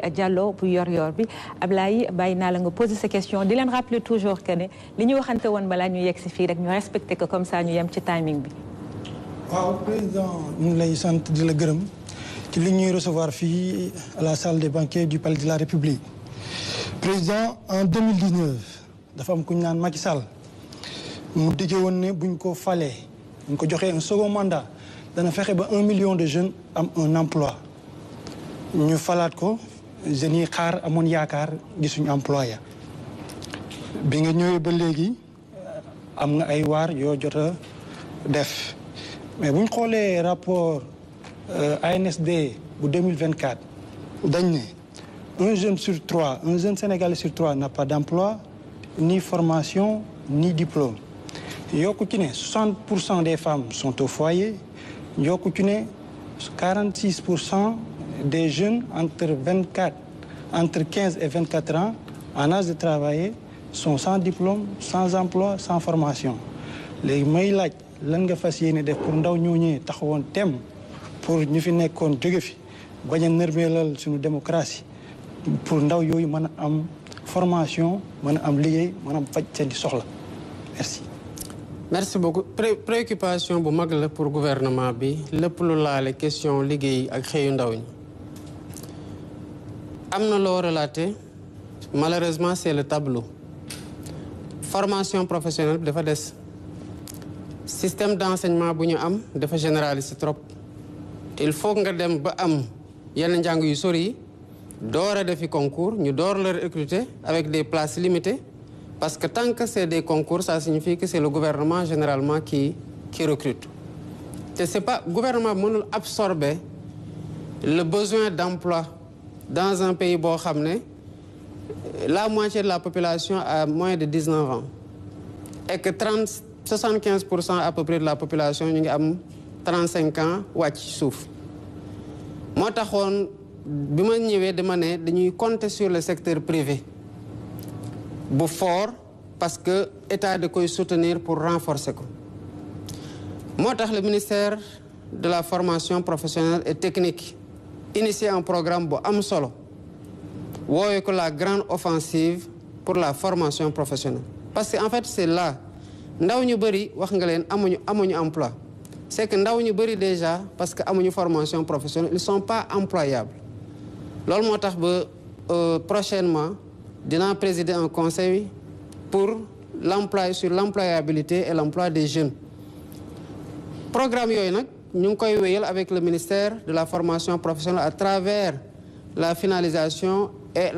Diallo bu yor bi Ablaye bàyyi naa la nga poser sa question di leen rappeler toujours que ne li ñu waxante woon balaa ñu yegg si fii rek ñu respecté que comme ça ñu yem ci timing bi. waaw président ñu ngi lay sant di la gërëm ci li ñuy recevoir fii à la salle des banquets du palais de la République. président en 2019 dafa am ku ñu naan Macky Sall mu diggee woon ne buñ ko falee buñ ko joxee un second mandat dana fexe ba 1 million de jeunes am un emploi ñu falaat ko jeunes yi xaar amoon yaakaar gisuñu emploi ya bi nga ñëwee ba léegi am nga ay waar yoo jot a def mais buñ xoolee rapport ANSD bu 2024 dañ ne un jeune sur trois un jeune sénégalais sur trois n'a pas d'emploi ni formation ni diplôme yokku ci ne 60% des femmes sont au foyer yokku ci ne 46% des jeunes entre 15 et 24 ans en âge de travailler sont sans diplôme sans emploi sans formation léegi may laaj lan nga fas yéene def pour ndaw ñooñee taxawoon tem pour ñu fi nekkoon jóge fi bañ a nërmeelal suñu démocratie pour ndaw yooyu mën a am formation mën a am liggéey mën a am faj seen di soxla merci. merci beaucoup préoccupation bu mag la pour gouvernement bi lépp lu laale question liggéey ak xëyu ndaw ñi am na loo relaté malheureusement c'est le tableau formation professionnelle dafa des système d'enseignement bu ñu am dafa généraliste trop il faut nga dem ba am yenn njàng yu sori yi door a defi concours ñu door la recruter avec des places limitées parce que tant que c'est des concours ça signifie que c'est le gouvernement généralement qui recrute te c'est pas gouvernement mënul absorber le besoin d'emploi dans un pays boo xam ne la moitié de la population a moins de 19 ans et que 75% à peu près de la population ñu ngi am 35 ans wàcc suuf moo taxoon bi ma ñëwee dama ne dañuy compter sur le secteur privé bu fort parce que état da koy soutenir pour renforcer ko moo tax le ministère de la formation professionnelle et technique initié un programme bu am solo woowe ko la grande offensive pour la formation professionnelle parce que en fait c'est là ndaw ñu bëri wax nga leen amuñu emploi c'est que ndaw ñu bëri déjà parce que amuñu formation professionnelle ils sont pas employables loolu moo tax ba prochainement dinaa présider un conseil pour l'emploi sur l'employabilité et l'emploi des jeunes programme yooyu nag ñu ngi koy wéyal avec le ministère de la formation professionnelle à travers la finalisation et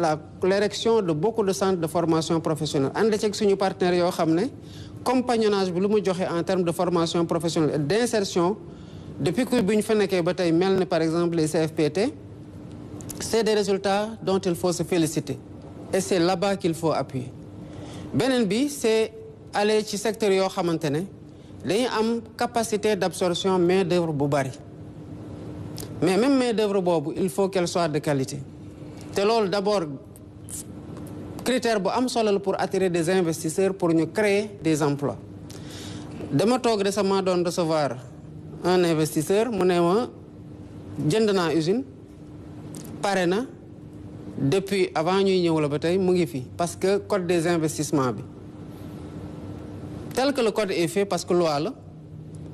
l'érection de beaucoup de centres de formation professionnelle ànd ceeg suñu partenaires yoo xam ne compagnonnage bi lu mu joxe en termes de formation professionnelle et d'insertion depuis que bu ñu fa nekkee ba tey mel ne par exemple les CFPT c'est des résultats dont il faut se féliciter et c'est là-bas qu'il faut appuyer beneen bi c'est aller ci secteur yoo xamante ne dañuy am capacité d'absorption main d'œuvre bu bari mais même main d'œuvre boobu il faut qu'elle soit de qualité te loolu d'abord critère bu am solo la pour attirer des investisseurs pour ñu créer des emplois dama toog récemment doon recevoir un investisseur mu ne ma jënd naa usine pare na depuis avant ñuy ñëw la ba tey mu ngi fi parce que code des investissements bi tel que le code est fait parce que loi la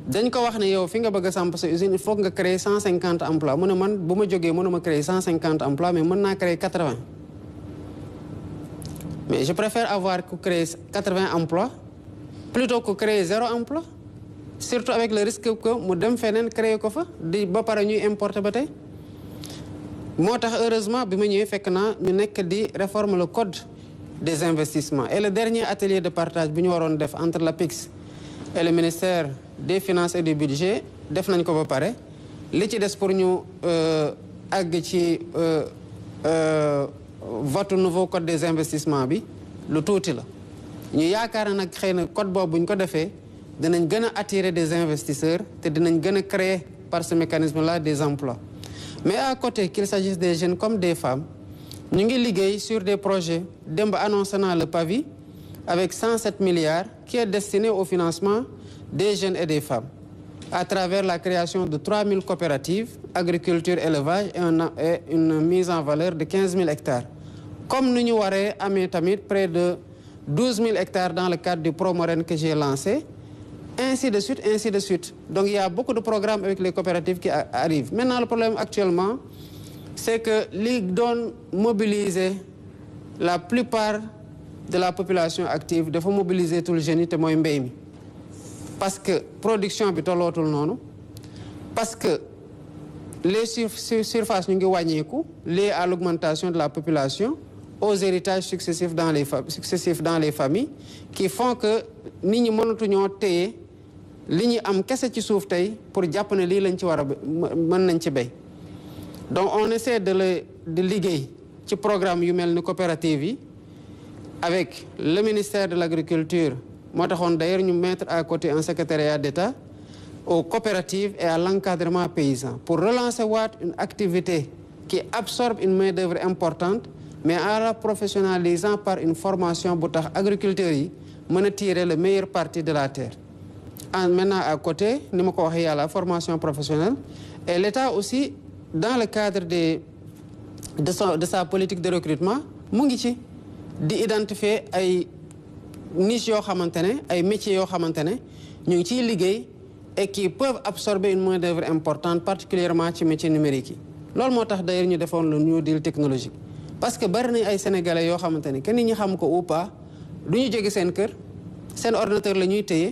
dañ ko wax ne yow fi nga bëgg a samp sa usine il faut nga créer 150 emplois mu ne man bu ma jógee mënuma créer 150 emplois mais mën naa créer 80 mais je préfère avoir que créer 80 emplois plutôt que créer 0 emploi surtout avec le risque que mu dem feneen créer ko fa di ba pare ñuy importer ba tey moo tax heureusement bi ma ñëwee fekk naa ñu nekk di réformer le code des investissements et le dernier atelier de partage bi ñu waroon def entre l'APIX et le ministère des finances et du budget def nañ ko ba pare li ci des pour ñu àgg ci vote nouveau code des investissements bi lu tuuti la ñu yaakaar nag xëy na code boobu bu ñu ko defee dinañ gën a attirer des investisseurs te dinañ gën a créer par ce mécanisme-là des emplois mais à côté qu'il s'agisse des jeunes comme des femmes ñu ngi liggéey sur des projets démb annoncé naa le PAVI avec 107 milliards qui est destiné au financement des jeunes et des femmes à travers la création de 3000 coopératives, agriculture, élevage et une mise en valeur de 15 000 hectares. Comme nous avons tamit près de 12 000 hectares dans le cadre du Promoren que j'ai lancé, ainsi de suite, ainsi de suite. Donc il y a beaucoup de programmes avec les coopératives qui arrivent. Maintenant, le problème actuellement, c'est que les dons mobiliser la plupart de la population active, il faut mobiliser tout le génie et moi parce que la production est non, parce que les surfaces sont liées à l'augmentation de la population, aux héritages successifs dans les familles, qui font que nous avons téye li ñu am kese ci suuf tey pour jàpp ne lii lañ ci war a mën nañ ci béy donc on essaie de liggéey ci programme yu mel ni coopérative yi avec le ministère de l'agriculture moo taxoon d'ailleurs ñu mettre à côté un secrétariat d'État aux coopératives et à l'encadrement paysan pour relancer une activité qui absorbe une main-d'œuvre importante mais en la professionnalisant par une formation bu tax agriculteurs yi mën a tirer le meilleur parti de la terre. Maintenant, à côté, nous avons la formation professionnelle et l'État aussi, dans le cadre de sa politique de recrutement, d'identifier des niches, des métiers et qui peuvent absorber une main-d'œuvre importante, particulièrement dans les métiers numériques. C'est ce que d'ailleurs nous défendons le New Deal technologique. Parce que les Sénégalais, qui ne savent pas ou pas, ils ont un ordinateur.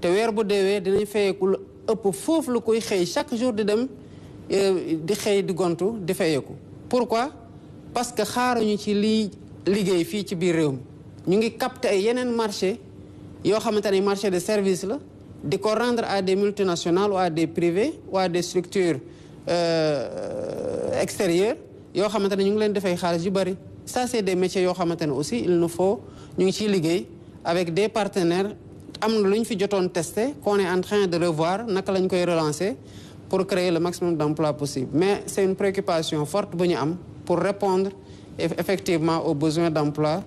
Te weer bu deewee dinañ fayeeku lu ëpp foofu lu koy xëy chaque jour di dem di xëy di gontu di fayeeku pourquoi parce que xaaruñu ci lii liggéey fii ci biir réew mi ñu ngi capter ay yeneen marché yoo xamante ne marché de service la di ko rendre à des multinationales ou à des privés ou à des structures extérieures yoo xamante ne ñu ngi leen defay xaalis yu bari ça c'est des métiers yoo xamante ne aussi il nous faut ñu ngi ciy liggéey avec des partenaires am lu ñu fi jotoon testé qu'on est en train de revoir naka lañ koy relancer pour créer le maximum d'emplois possible mais c'est une préoccupation forte bu ñu am pour répondre effectivement aux besoins d'emploi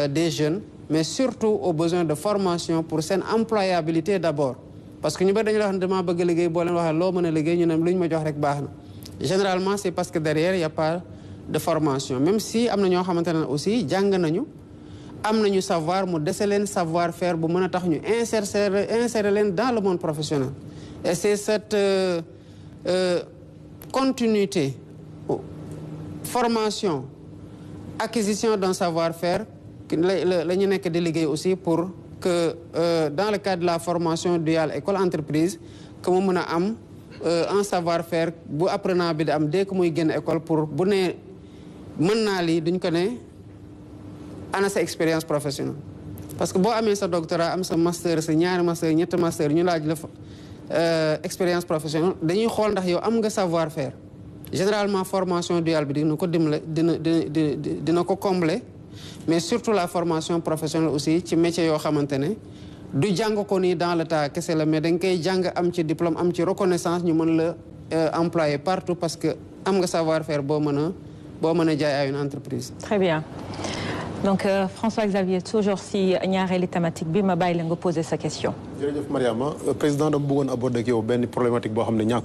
des jeunes mais surtout aux besoins de formation pour seen employabilité d'abord parce que ñu bari dañu la wax ne dama bëgg liggéey boo leen waxee loo mën a liggéey ñu ne lu ñu ma jox rek baax na généralement c'est parce que derrière il y a pas de formation même si am na ñoo xamante ne aussi jàng nañu am nañu savoir mu dese leen savoir faire bu mën a tax ñu insérer leen dans le monde professionnel et c'est cette continuité formation acquisition d'un savoir-faire la ñu nekk di liggéey aussi pour que dans le cadre de la formation duale école entreprise que mu mën a am un savoir-faire bu apprenant bi di am dès que muy génn école pour bu ne mën naa lii duñ ko ne ana sa expérience professionnelle parce que boo amee sa doctorat am sa master sa ñaari master ñetti master ñu laaj la expérience professionnelle dañuy xool ndax yow am nga savoir faire généralement formation duale bi dina ko dimbale dina ko combler mais surtout la formation professionnelle aussi ci métier yoo xamante ne du jàng ko nii dans le tas kese la mais da nga koy jàng am ci diplôme am ci reconnaissance ñu mën la employer partout parce que am nga savoir faire boo mën a jaay à une entreprise. Très bien. Donc François Xavier toujours si ñaareeli thématique bi ma bàyyi la nga poser sa question. jërëjëf Mariama président dama bëggoon aborder ak yow benn problématique boo xam ne ñàkkul